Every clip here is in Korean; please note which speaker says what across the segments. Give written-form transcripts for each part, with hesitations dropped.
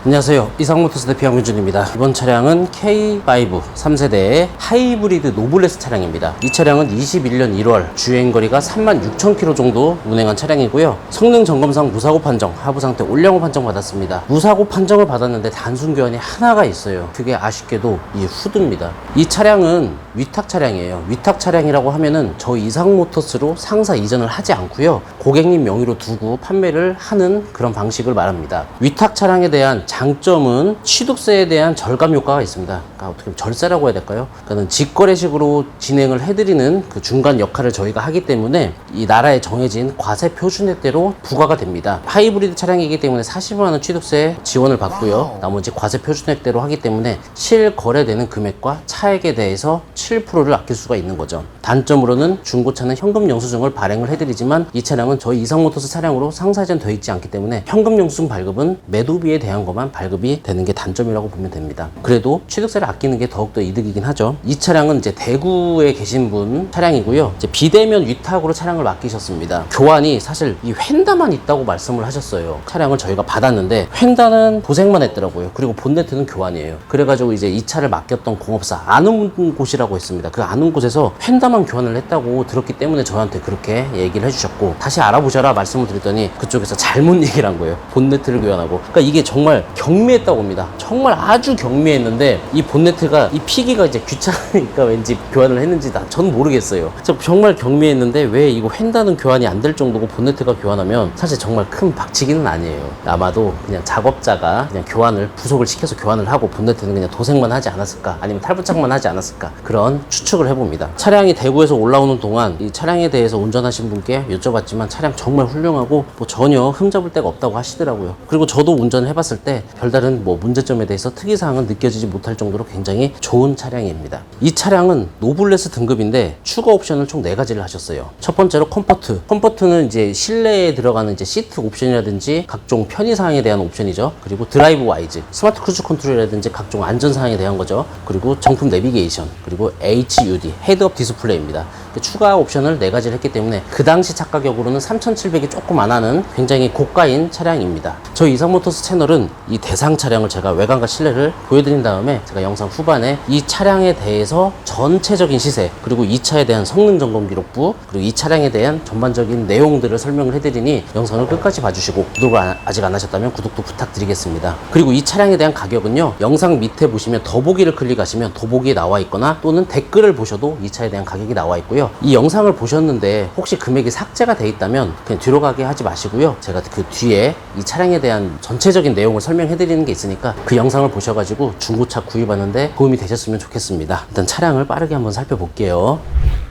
Speaker 1: 안녕하세요. 이상모터스 대표 양민준입니다. 이번 차량은 K5 3세대의 하이브리드 노블레스 차량입니다. 이 차량은 21년 1월 주행거리가 36,000km 정도 운행한 차량이고요. 성능 점검상 무사고 판정, 하부 상태 올량호 판정 받았습니다. 무사고 판정을 받았는데 단순 교환이 하나가 있어요. 그게 아쉽게도 이 후드입니다. 이 차량은 위탁 차량이에요. 위탁 차량이라고 하면은 저희 이상모터스로 상사 이전을 하지 않고요. 고객님 명의로 두고 판매를 하는 그런 방식을 말합니다. 위탁 차량에 대한 장점은 취득세에 대한 절감 효과가 있습니다. 그러니까 어떻게 보면 절세라고 해야 될까요? 그러니까 직거래식으로 진행을 해드리는 그 중간 역할을 저희가 하기 때문에 이 나라에 정해진 과세 표준액대로 부과가 됩니다. 하이브리드 차량이기 때문에 40만 원 취득세 지원을 받고요. 나머지 과세 표준액대로 하기 때문에 실거래되는 금액과 차액에 대해서 7%를 아낄 수가 있는 거죠. 단점으로는 중고차는 현금 영수증을 발행을 해드리지만 이 차량은 저희 이상모터스 차량으로 상사이전 되어 있지 않기 때문에 현금 영수증 발급은 매도비에 대한 것만 발급이 되는 게 단점이라고 보면 됩니다. 그래도 취득세를 아끼는 게 더욱더 이득이긴 하죠. 이 차량은 이제 대구에 계신 분 차량이고요. 이제 비대면 위탁으로 차량을 맡기셨습니다. 교환이 사실 이 휀다만 있다고 말씀을 하셨어요. 차량을 저희가 받았는데 휀다는 도색만 했더라고요. 그리고 본네트는 교환이에요. 그래가지고 이제 이 차를 맡겼던 공업사 아는 곳이라고 했습니다. 그 아는 곳에서 휀다만 교환을 했다고 들었기 때문에 저한테 그렇게 얘기를 해주셨고, 다시 알아보셔라 말씀을 드렸더니 그쪽에서 잘못 얘기를 한 거예요. 본네트를 교환하고. 그러니까 이게 정말 경미했다고 합니다. 정말 아주 경미했는데 이 본네트가 이 피기가 이제 귀찮으니까 왠지 교환을 했는지 전 모르겠어요. 정말 경미했는데 왜 이거 휀다는 교환이 안 될 정도고 본네트가 교환하면 사실 정말 큰 박치기는 아니에요. 아마도 그냥 작업자가 그냥 교환을 부속을 시켜서 교환을 하고 본네트는 그냥 도색만 하지 않았을까, 아니면 탈부착만 하지 않았을까, 그런 추측을 해봅니다. 차량이 대구에서 올라오는 동안 이 차량에 대해서 운전하신 분께 여쭤봤지만 차량 정말 훌륭하고 뭐 전혀 흠잡을 데가 없다고 하시더라고요. 그리고 저도 운전을 해봤을 때 별다른 뭐 문제점에 대해서 특이사항은 느껴지지 못할 정도로 굉장히 좋은 차량입니다. 이 차량은 노블레스 등급인데 추가 옵션을 총 4가지를 하셨어요. 첫 번째로 컴포트. 컴포트는 이제 실내에 들어가는 이제 시트 옵션이라든지 각종 편의사항에 대한 옵션이죠. 그리고 드라이브 와이즈, 스마트 크루즈 컨트롤이라든지 각종 안전사항에 대한 거죠. 그리고 정품 내비게이션, 그리고 HUD, 헤드업 디스플레이입니다. 추가 옵션을 4가지를 했기 때문에 그 당시 차 가격으로는 3,700이 조금 안 하는 굉장히 고가인 차량입니다. 저희 이상모터스 채널은 이 대상 차량을 제가 외관과 실내를 보여드린 다음에 제가 영상 후반에 이 차량에 대해서 전체적인 시세, 그리고 이 차에 대한 성능 점검 기록부, 그리고 이 차량에 대한 전반적인 내용들을 설명을 해드리니 영상을 끝까지 봐주시고, 구독을 아직 안 하셨다면 구독도 부탁드리겠습니다. 그리고 이 차량에 대한 가격은요, 영상 밑에 보시면 더보기를 클릭하시면 더보기에 나와 있거나 또는 댓글을 보셔도 이 차에 대한 가격이 나와 있고요. 이 영상을 보셨는데 혹시 금액이 삭제가 돼 있다면 그냥 뒤로 가게 하지 마시고요. 제가 그 뒤에 이 차량에 대한 전체적인 내용을 설명해 드리는 게 있으니까 그 영상을 보셔가지고 중고차 구입하는데 도움이 되셨으면 좋겠습니다. 일단 차량을 빠르게 한번 살펴볼게요.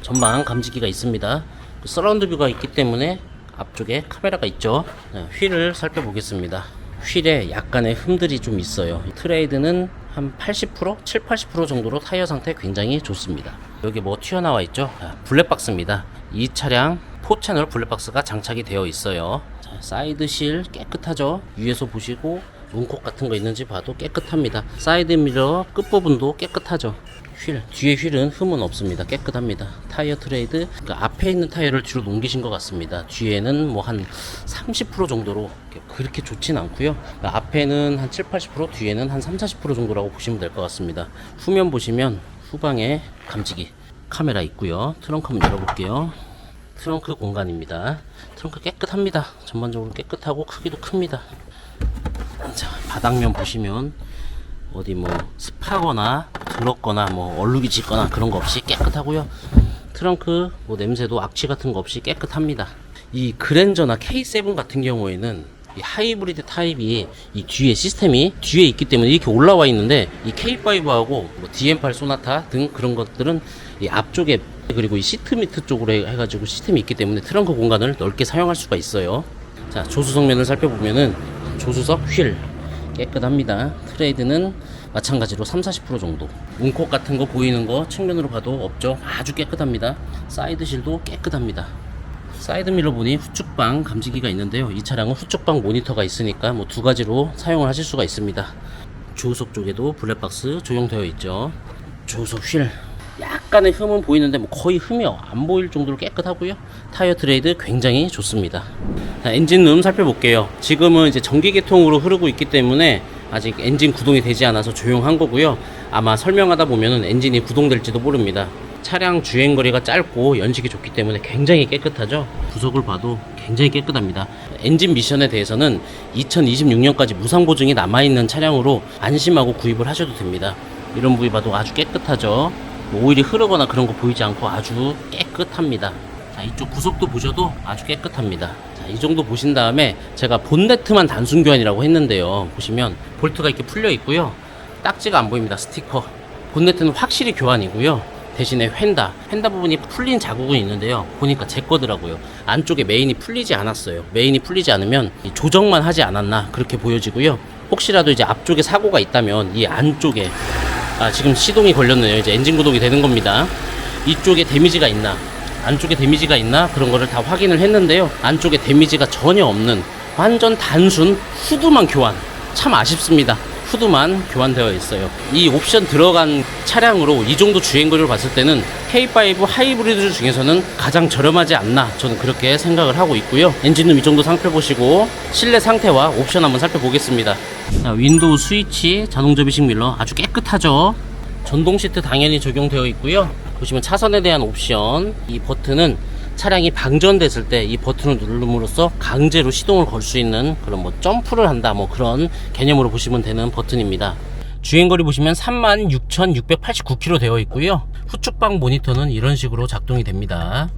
Speaker 1: 전방 감지기가 있습니다. 서라운드 뷰가 있기 때문에 앞쪽에 카메라가 있죠. 휠을 살펴보겠습니다. 휠에 약간의 흠들이 좀 있어요. 트레이드는 한 80%? 7-80% 정도로 타이어 상태 굉장히 좋습니다. 여기 뭐 튀어나와 있죠? 블랙박스입니다. 이 차량 4채널 블랙박스가 장착이 되어 있어요. 자, 사이드실 깨끗하죠? 위에서 보시고 문콕 같은 거 있는지 봐도 깨끗합니다. 사이드 미러 끝부분도 깨끗하죠? 뒤에 휠은 흠은 없습니다. 깨끗합니다. 타이어 트레이드, 그러니까 앞에 있는 타이어를 뒤로 넘기신 것 같습니다. 뒤에는 뭐 한 30% 정도로 그렇게 좋진 않고요. 그러니까 앞에는 한 7-80%, 뒤에는 한 3-40% 정도라고 보시면 될 것 같습니다. 후면 보시면 후방에 감지기 카메라 있고요. 트렁크 한번 열어볼게요. 트렁크 공간입니다. 트렁크 깨끗합니다. 전반적으로 깨끗하고 크기도 큽니다. 자, 바닥면 보시면 어디 뭐 습하거나 더럽거나 뭐 얼룩이 짙거나 그런 거 없이 깨끗하고요. 트렁크 뭐 냄새도 악취 같은 거 없이 깨끗합니다. 이 그랜저나 K7 같은 경우에는 이 하이브리드 타입이 이 뒤에 시스템이 뒤에 있기 때문에 이렇게 올라와 있는데, 이 K5하고 뭐 DM8 소나타 등 그런 것들은 이 앞쪽에, 그리고 이 시트 미트 쪽으로 해가지고 시스템이 있기 때문에 트렁크 공간을 넓게 사용할 수가 있어요. 자, 조수석면을 살펴보면은 조수석 휠 깨끗합니다. 트레이드는 마찬가지로 3-40% 정도. 문콕 같은 거 보이는 거 측면으로 봐도 없죠. 아주 깨끗합니다. 사이드실도 깨끗합니다. 사이드미러 보니 후측방 감지기가 있는데요. 이 차량은 후측방 모니터가 있으니까 뭐 2가지로 사용을 하실 수가 있습니다. 조수석 쪽에도 블랙박스 적용되어 있죠. 조수석 휠 약간의 흠은 보이는데 뭐 거의 흠이 안 보일 정도로 깨끗하고요. 타이어 트레이드 굉장히 좋습니다. 자, 엔진룸 살펴볼게요. 지금은 이제 전기 계통으로 흐르고 있기 때문에 아직 엔진 구동이 되지 않아서 조용한 거고요. 아마 설명하다 보면은 엔진이 구동될지도 모릅니다. 차량 주행거리가 짧고 연식이 좋기 때문에 굉장히 깨끗하죠. 구석을 봐도 굉장히 깨끗합니다. 엔진 미션에 대해서는 2026년까지 무상보증이 남아있는 차량으로 안심하고 구입을 하셔도 됩니다. 이런 부위 봐도 아주 깨끗하죠. 뭐 오일이 흐르거나 그런 거 보이지 않고 아주 깨끗합니다. 자, 이쪽 구석도 보셔도 아주 깨끗합니다. 자, 이 정도 보신 다음에 제가 본네트만 단순 교환이라고 했는데요. 보시면 볼트가 이렇게 풀려 있고요. 딱지가 안 보입니다. 스티커. 본네트는 확실히 교환이고요. 대신에 휀다 부분이 풀린 자국은 있는데요. 보니까 제 거더라고요. 안쪽에 메인이 풀리지 않았어요. 메인이 풀리지 않으면 조정만 하지 않았나 그렇게 보여지고요. 혹시라도 이제 앞쪽에 사고가 있다면 이 안쪽에 지금 시동이 걸렸네요. 이제 엔진 구동이 되는 겁니다. 이쪽에 데미지가 있나, 안쪽에 데미지가 있나 그런 거를 다 확인을 했는데요. 안쪽에 데미지가 전혀 없는 완전 단순 후드만 교환. 참 아쉽습니다. 후드만 교환되어 있어요. 이 옵션 들어간 차량으로 이 정도 주행거리를 봤을 때는 K5 하이브리드 중에서는 가장 저렴하지 않나 저는 그렇게 생각을 하고 있고요. 엔진룸 이 정도 살펴보시고 실내 상태와 옵션 한번 살펴보겠습니다. 자, 윈도우 스위치, 자동 접이식 밀러 아주 깨끗하죠. 전동 시트 당연히 적용되어 있고요. 보시면 차선에 대한 옵션, 이 버튼은 차량이 방전됐을 때 이 버튼을 누름으로써 강제로 시동을 걸 수 있는 그런 뭐 점프를 한다 뭐 그런 개념으로 보시면 되는 버튼입니다. 주행거리 보시면 36,689km 되어 있고요. 후측방 모니터는 이런 식으로 작동이 됩니다.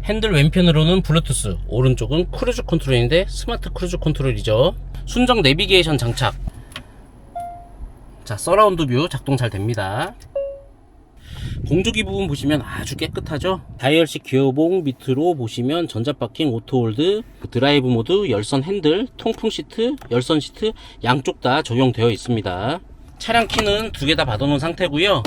Speaker 1: 핸들 왼편으로는 블루투스, 오른쪽은 크루즈 컨트롤인데 스마트 크루즈 컨트롤이죠. 순정 내비게이션 장착. 자, 서라운드 뷰 작동 잘 됩니다. 공조기 부분 보시면 아주 깨끗하죠. 다이얼식 기어봉 밑으로 보시면 전자파킹, 오토홀드, 드라이브 모드, 열선 핸들, 통풍 시트, 열선 시트 양쪽 다 적용되어 있습니다. 차량 키는 두 개 다 받아놓은 상태고요.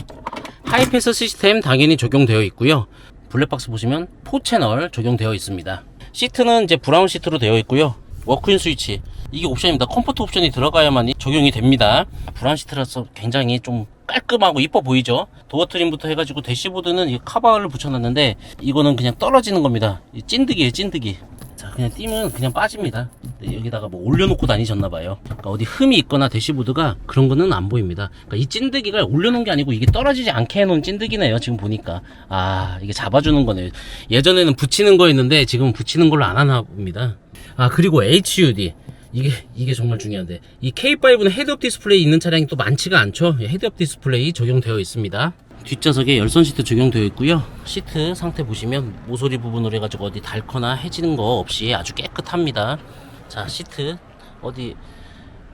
Speaker 1: 하이패스 시스템 당연히 적용되어 있고요. 블랙박스 보시면 4채널 적용되어 있습니다. 시트는 이제 브라운 시트로 되어 있고요. 워크인 스위치, 이게 옵션입니다. 컴포트 옵션이 들어가야만 적용이 됩니다. 브라운 시트라서 굉장히 좀 깔끔하고 이뻐 보이죠. 도어 트림부터 해가지고 대시보드는 이 카바를 붙여놨는데 이거는 그냥 떨어지는 겁니다. 찐득이에요, 찐득이. 자, 그냥 띄면 그냥 빠집니다. 여기다가 뭐 올려놓고 다니셨나봐요. 그러니까 어디 흠이 있거나 대시보드가 그런 거는 안 보입니다. 그러니까 이 찐득이가 올려놓은 게 아니고 이게 떨어지지 않게 해놓은 찐득이네요. 지금 보니까 이게 잡아주는 거네요. 예전에는 붙이는 거였는데 지금은 붙이는 걸로 안 하나 봅니다. 그리고 HUD, 이게 정말 중요한데, 이 K5는 헤드업 디스플레이 있는 차량이 또 많지가 않죠. 헤드업 디스플레이 적용되어 있습니다. 뒷좌석에 열선 시트 적용되어 있고요. 시트 상태 보시면 모서리 부분으로 해가지고 어디 닳거나 해지는 거 없이 아주 깨끗합니다. 자, 시트 어디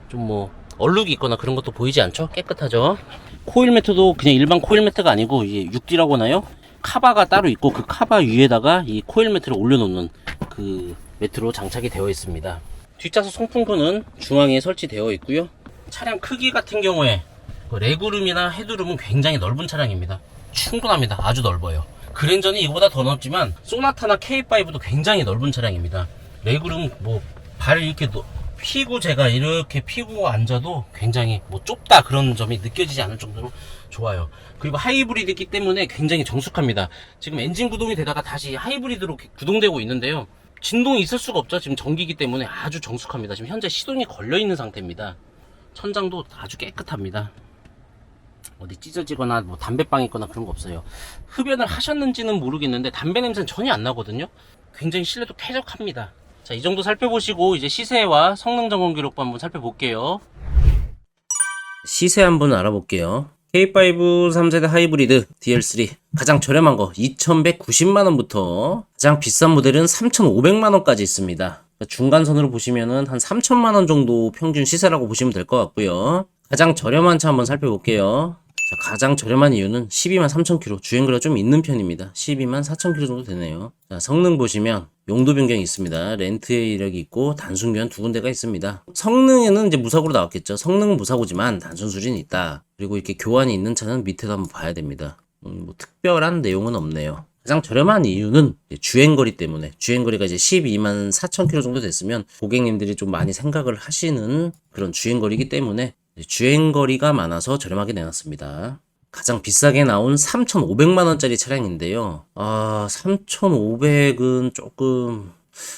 Speaker 1: 좀 뭐 얼룩이 있거나 그런 것도 보이지 않죠? 깨끗하죠. 코일 매트도 그냥 일반 코일 매트가 아니고 이게 6D라고 하나요? 카바가 따로 있고 그 카바 위에다가 이 코일 매트를 올려놓는 그 매트로 장착이 되어 있습니다. 뒷좌석 송풍구는 중앙에 설치되어 있고요. 차량 크기 같은 경우에 레그룸이나 헤드룸은 굉장히 넓은 차량입니다. 충분합니다. 아주 넓어요. 그랜저는 이거보다 더 넓지만 소나타나 K5도 굉장히 넓은 차량입니다. 레그룸 뭐 발을 이렇게 피고 제가 이렇게 피고 앉아도 굉장히 뭐 좁다 그런 점이 느껴지지 않을 정도로 좋아요. 그리고 하이브리드이기 때문에 굉장히 정숙합니다. 지금 엔진 구동이 되다가 다시 하이브리드로 구동되고 있는데요. 진동이 있을 수가 없죠. 지금 전기이기 때문에 아주 정숙합니다. 지금 현재 시동이 걸려 있는 상태입니다. 천장도 아주 깨끗합니다. 어디 찢어지거나 뭐 담배빵 있거나 그런 거 없어요. 흡연을 하셨는지는 모르겠는데 담배 냄새는 전혀 안 나거든요. 굉장히 실내도 쾌적합니다. 자, 이 정도 살펴보시고 이제 시세와 성능 점검 기록부 한번 살펴볼게요. 시세 한번 알아볼게요. K5 3세대 하이브리드 DL3 가장 저렴한 거 2,190만원부터 가장 비싼 모델은 3,500만원까지 있습니다. 중간선으로 보시면은 한 3,000만원 정도 평균 시세라고 보시면 될 것 같고요. 가장 저렴한 차 한번 살펴볼게요. 자, 가장 저렴한 이유는 12만 3,000km, 주행거리가 좀 있는 편입니다. 12만 4,000km 정도 되네요. 자, 성능 보시면 용도 변경이 있습니다. 렌트의 이력이 있고 단순 교환 두 군데가 있습니다. 성능에는 이제 무사고로 나왔겠죠. 성능은 무사고지만 단순 수준이 있다. 그리고 이렇게 교환이 있는 차는 밑에도 한번 봐야 됩니다. 뭐 특별한 내용은 없네요. 가장 저렴한 이유는 주행거리 때문에, 주행거리가 이제 12만 4,000km 정도 됐으면 고객님들이 좀 많이 생각을 하시는 그런 주행거리이기 때문에 주행거리가 많아서 저렴하게 내놨습니다. 가장 비싸게 나온 3,500만원짜리 차량인데요. 3,500은 조금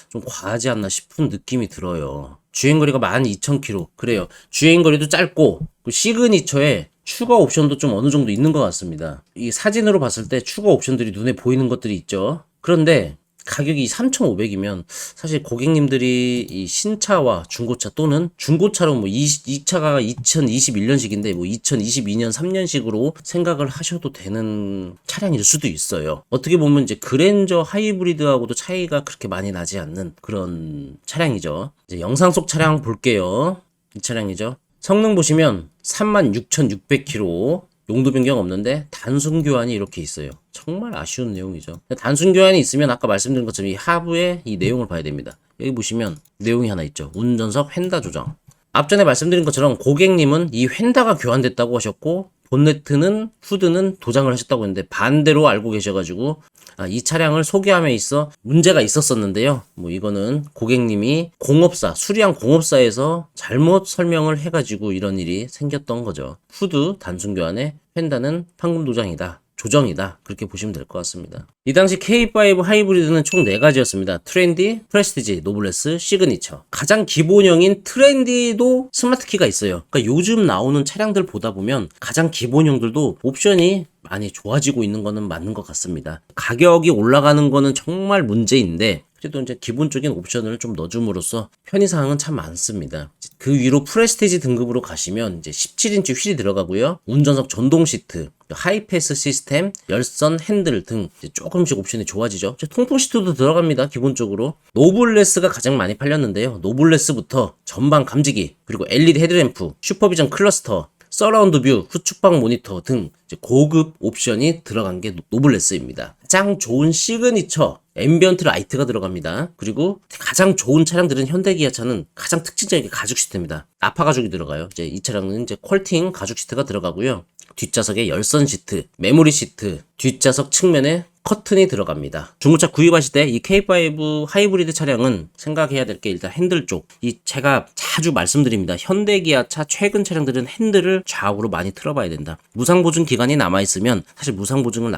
Speaker 1: 좀 과하지 않나 싶은 느낌이 들어요. 주행거리가 12,000km. 그래요. 주행거리도 짧고 그 시그니처에 추가 옵션도 좀 어느 정도 있는 것 같습니다. 이 사진으로 봤을 때 추가 옵션들이 눈에 보이는 것들이 있죠. 그런데 가격이 3,500이면 사실 고객님들이 이 신차와 중고차 또는 중고차로 뭐 이 차가 2021년식인데 뭐 2022년 3년식으로 생각을 하셔도 되는 차량일 수도 있어요. 어떻게 보면 이제 그랜저 하이브리드하고도 차이가 그렇게 많이 나지 않는 그런 차량이죠. 이제 영상 속 차량 볼게요. 이 차량이죠. 성능 보시면 36,600km, 용도 변경 없는데 단순 교환이 이렇게 있어요. 정말 아쉬운 내용이죠. 단순 교환이 있으면 아까 말씀드린 것처럼 이 하부의 이 내용을 봐야 됩니다. 여기 보시면 내용이 하나 있죠. 운전석 휀다 조정. 앞전에 말씀드린 것처럼 고객님은 이 휀다가 교환됐다고 하셨고 본네트는 후드는 도장을 하셨다고 했는데 반대로 알고 계셔가지고 이 차량을 소개함에 있어 문제가 있었었는데요. 뭐 이거는 고객님이 공업사, 수리한 공업사에서 잘못 설명을 해가지고 이런 일이 생겼던 거죠. 후드 단순 교환에 펜다는 판금 도장이다. 조정이다. 그렇게 보시면 될 것 같습니다. 이 당시 K5 하이브리드는 총 4가지였습니다. 트렌디, 프레스티지, 노블레스, 시그니처. 가장 기본형인 트렌디도 스마트키가 있어요. 그러니까 요즘 나오는 차량들 보다 보면 가장 기본형들도 옵션이 많이 좋아지고 있는 거는 맞는 것 같습니다. 가격이 올라가는 거는 정말 문제인데 그래도 이제 기본적인 옵션을 좀 넣어줌으로써 편의사항은 참 많습니다. 그 위로 프레스티지 등급으로 가시면 이제 17인치 휠이 들어가고요. 운전석 전동 시트, 하이패스 시스템, 열선 핸들 등 이제 조금씩 옵션이 좋아지죠. 통풍 시트도 들어갑니다. 기본적으로. 노블레스가 가장 많이 팔렸는데요. 노블레스부터 전방 감지기, 그리고 LED 헤드램프, 슈퍼비전 클러스터, 서라운드 뷰, 후측방 모니터 등 고급 옵션이 들어간 게 노블레스입니다. 가장 좋은 시그니처, 앰비언트 라이트가 들어갑니다. 그리고 가장 좋은 차량들은 현대기아차는 가장 특징적인 게 가죽 시트입니다. 나파 가죽이 들어가요. 이제 이 차량은 이제 퀄팅 가죽 시트가 들어가고요. 뒷좌석에 열선 시트, 메모리 시트, 뒷좌석 측면에 커튼이 들어갑니다. 중고차 구입하실 때 이 K5 하이브리드 차량은 생각해야 될 게 일단 핸들 쪽. 이 제가 자주 말씀드립니다. 현대기아차 최근 차량들은 핸들을 좌우로 많이 틀어봐야 된다. 무상보증 기간이 남아있으면 사실 무상보증을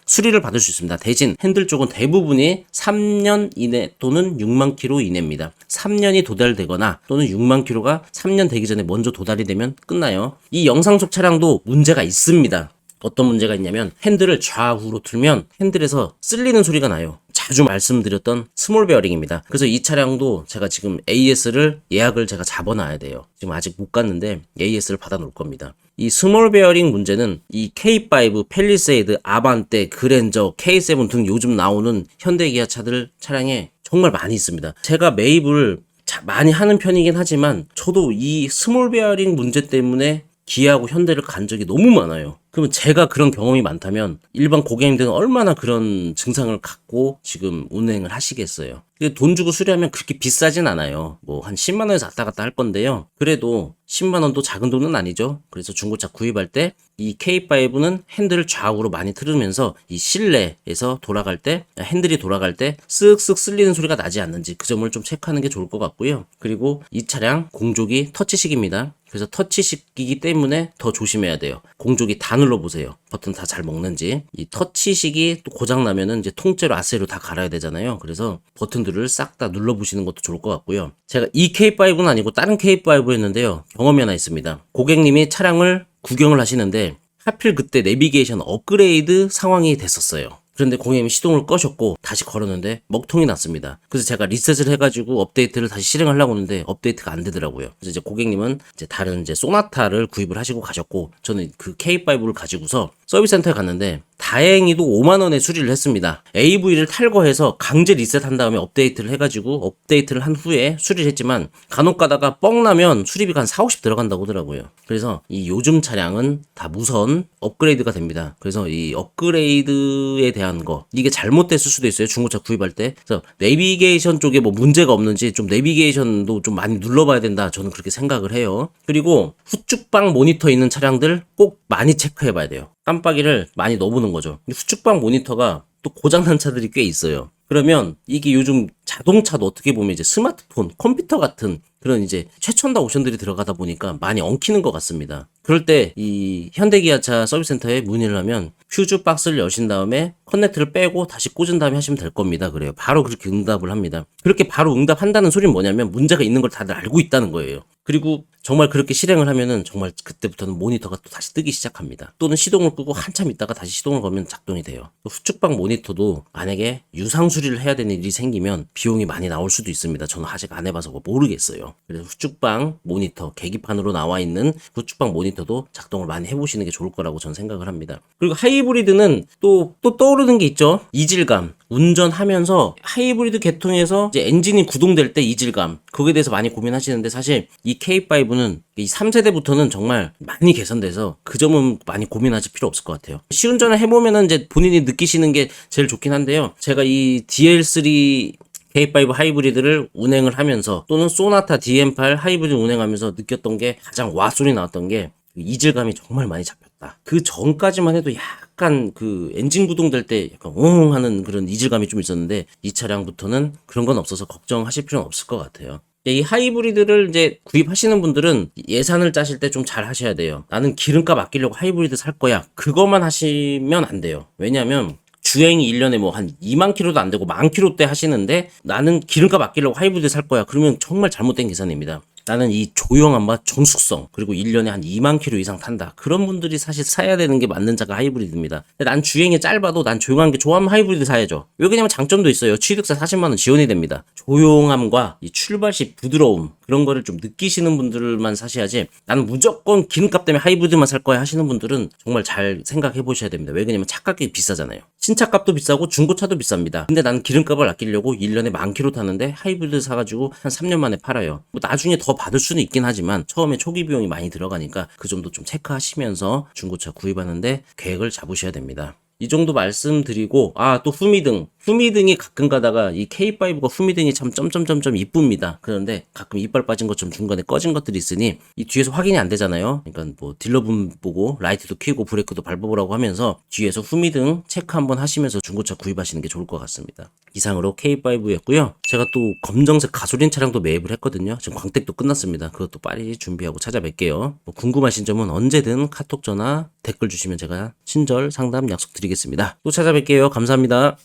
Speaker 1: 수리를 받을 수 있습니다. 대신 핸들 쪽은 대부분이 3년 이내 또는 6만 킬로 이내입니다. 3년이 도달되거나 또는 6만 킬로가 3년 되기 전에 먼저 도달이 되면 끝나요. 이 영상 속 차량도 문제가 있습니다. 어떤 문제가 있냐면 핸들을 좌우로 틀면 핸들에서 쓸리는 소리가 나요. 자주 말씀드렸던 스몰 베어링입니다. 그래서 이 차량도 제가 지금 AS를 예약을 제가 잡아놔야 돼요. 지금 아직 못 갔는데 AS를 받아 놓을 겁니다. 이 스몰 베어링 문제는 이 K5, 팰리세이드, 아반떼, 그랜저, K7 등 요즘 나오는 현대기아 차들 차량에 정말 많이 있습니다. 제가 매입을 많이 하는 편이긴 하지만 저도 이 스몰 베어링 문제 때문에 기아하고 현대를 간 적이 너무 많아요. 그러면 제가 그런 경험이 많다면 일반 고객님들은 얼마나 그런 증상을 갖고 지금 운행을 하시겠어요. 돈 주고 수리하면 그렇게 비싸진 않아요. 뭐 한 10만 원에서 왔다 갔다 할 건데요. 그래도 10만 원도 작은 돈은 아니죠. 그래서 중고차 구입할 때 이 K5는 핸들을 좌우로 많이 틀으면서 이 실내에서 돌아갈 때 핸들이 돌아갈 때 쓱쓱 쓸리는 소리가 나지 않는지 그 점을 좀 체크하는 게 좋을 것 같고요. 그리고 이 차량 공조기 터치식입니다. 그래서 터치식이기 때문에 더 조심해야 돼요. 공조기 다 눌러보세요. 버튼 다 잘 먹는지. 이 터치식이 또 고장나면은 이제 통째로 아세로 다 갈아야 되잖아요. 그래서 버튼들을 싹 다 눌러보시는 것도 좋을 것 같고요. 제가 이 K5는 아니고 다른 K5였는데요. 경험이 하나 있습니다. 고객님이 차량을 구경을 하시는데 하필 그때 내비게이션 업그레이드 상황이 됐었어요. 그런데 고객님이 시동을 꺼셨고 다시 걸었는데 먹통이 났습니다. 그래서 제가 리셋을 해가지고 업데이트를 다시 실행하려고 하는데 업데이트가 안 되더라고요. 그래서 이제 고객님은 이제 다른 이제 소나타를 구입을 하시고 가셨고 저는 그 K5를 가지고서 서비스센터에 갔는데 다행히도 5만 원에 수리를 했습니다. AV를 탈거해서 강제 리셋한 다음에 업데이트를 해가지고 업데이트를 한 후에 수리를 했지만 간혹 가다가 뻥 나면 수리비가 한 4, 50 들어간다고 하더라고요. 그래서 이 요즘 차량은 다 무선 업그레이드가 됩니다. 그래서 이 업그레이드에 대한 거 이게 잘못됐을 수도 있어요. 중고차 구입할 때. 그래서 내비게이션 쪽에 뭐 문제가 없는지 좀 내비게이션도 좀 많이 눌러봐야 된다. 저는 그렇게 생각을 해요. 그리고 후측방 모니터 있는 차량들 꼭 많이 체크해봐야 돼요. 깜빡이를 많이 넣어보는 거죠. 후측방 모니터가 또 고장난 차들이 꽤 있어요. 그러면 이게 요즘 자동차도 어떻게 보면 이제 스마트폰, 컴퓨터 같은 그런 이제 최첨단 옵션들이 들어가다 보니까 많이 엉키는 것 같습니다. 그럴 때 이 현대기아차 서비스센터에 문의를 하면 퓨즈 박스를 여신 다음에 커넥트를 빼고 다시 꽂은 다음에 하시면 될 겁니다. 그래요. 바로 그렇게 응답을 합니다. 그렇게 바로 응답한다는 소리는 뭐냐면 문제가 있는 걸 다들 알고 있다는 거예요. 그리고 정말 그렇게 실행을 하면은 정말 그때부터는 모니터가 또 다시 뜨기 시작합니다. 또는 시동을 끄고 한참 있다가 다시 시동을 걸면 작동이 돼요. 후측방 모니터도 만약에 유상 수리를 해야 되는 일이 생기면 비용이 많이 나올 수도 있습니다. 저는 아직 안 해봐서 모르겠어요. 그래서 후측방 모니터, 계기판으로 나와 있는 후측방 모니터도 작동을 많이 해보시는 게 좋을 거라고 저는 생각을 합니다. 그리고 하이브리드는 또 떠오르는 게 있죠. 이질감. 운전하면서 하이브리드 계통에서 이제 엔진이 구동될 때 이질감. 거기에 대해서 많이 고민하시는데 사실 이 K5는 이 3세대부터는 정말 많이 개선돼서 그 점은 많이 고민하실 필요 없을 것 같아요. 시운전을 해보면은 이제 본인이 느끼시는 게 제일 좋긴 한데요. 제가 이 DL3 K5 하이브리드를 운행을 하면서 또는 소나타 DM8 하이브리드 운행하면서 느꼈던 게 가장 와 소리 나왔던 게 이질감이 정말 많이 잡혔다. 그 전까지만 해도 약간 그 엔진 구동될 때 약간 웅 하는 그런 이질감이 좀 있었는데 이 차량부터는 그런 건 없어서 걱정하실 필요는 없을 것 같아요. 이 하이브리드를 이제 구입하시는 분들은 예산을 짜실 때 좀 잘 하셔야 돼요. 나는 기름값 아끼려고 하이브리드 살 거야. 그것만 하시면 안 돼요. 왜냐면 주행이 1년에 뭐 한 2만 킬로도 안 되고 10,000킬로대 하시는데 나는 기름값 아끼려고 하이브리드 살 거야. 그러면 정말 잘못된 계산입니다. 나는 이 조용함과 정숙성 그리고 1년에 한 2만 킬로 이상 탄다. 그런 분들이 사실 사야 되는 게 맞는 차가 하이브리드입니다. 근데 난 주행이 짧아도 난 조용한 게 좋아하면 하이브리드 사야죠. 왜 그러냐면 장점도 있어요. 취득세 40만 원 지원이 됩니다. 조용함과 이 출발 시 부드러움 그런 거를 좀 느끼시는 분들만 사셔야지 나는 무조건 기름값 때문에 하이브리드만 살 거야 하시는 분들은 정말 잘 생각해 보셔야 됩니다. 왜 그러냐면 차값이 비싸잖아요. 신차값도 비싸고 중고차도 비쌉니다. 근데 나는 기름값을 아끼려고 1년에 10,000킬로 타는데 하이브리드 사가지고 한 3년 만에 팔아요. 뭐 나중에 더 받을 수는 있긴 하지만 처음에 초기 비용이 많이 들어가니까 그 점도 좀 체크하시면서 중고차 구입하는데 계획을 잡으셔야 됩니다. 이 정도 말씀드리고 또 후미등이 가끔 가다가 이 K5가 후미등이 참 점점점점 이쁩니다. 그런데 가끔 이빨 빠진 것처럼 중간에 꺼진 것들이 있으니 이 뒤에서 확인이 안 되잖아요. 그러니까 뭐 딜러분 보고 라이트도 켜고 브레이크도 밟아보라고 하면서 뒤에서 후미등 체크 한번 하시면서 중고차 구입하시는 게 좋을 것 같습니다. 이상으로 K5였고요. 제가 또 검정색 가솔린 차량도 매입을 했거든요. 지금 광택도 끝났습니다. 그것도 빨리 준비하고 찾아뵐게요. 뭐 궁금하신 점은 언제든 카톡 전화 댓글 주시면 제가 친절 상담 약속드리겠습니다. 또 찾아뵐게요. 감사합니다.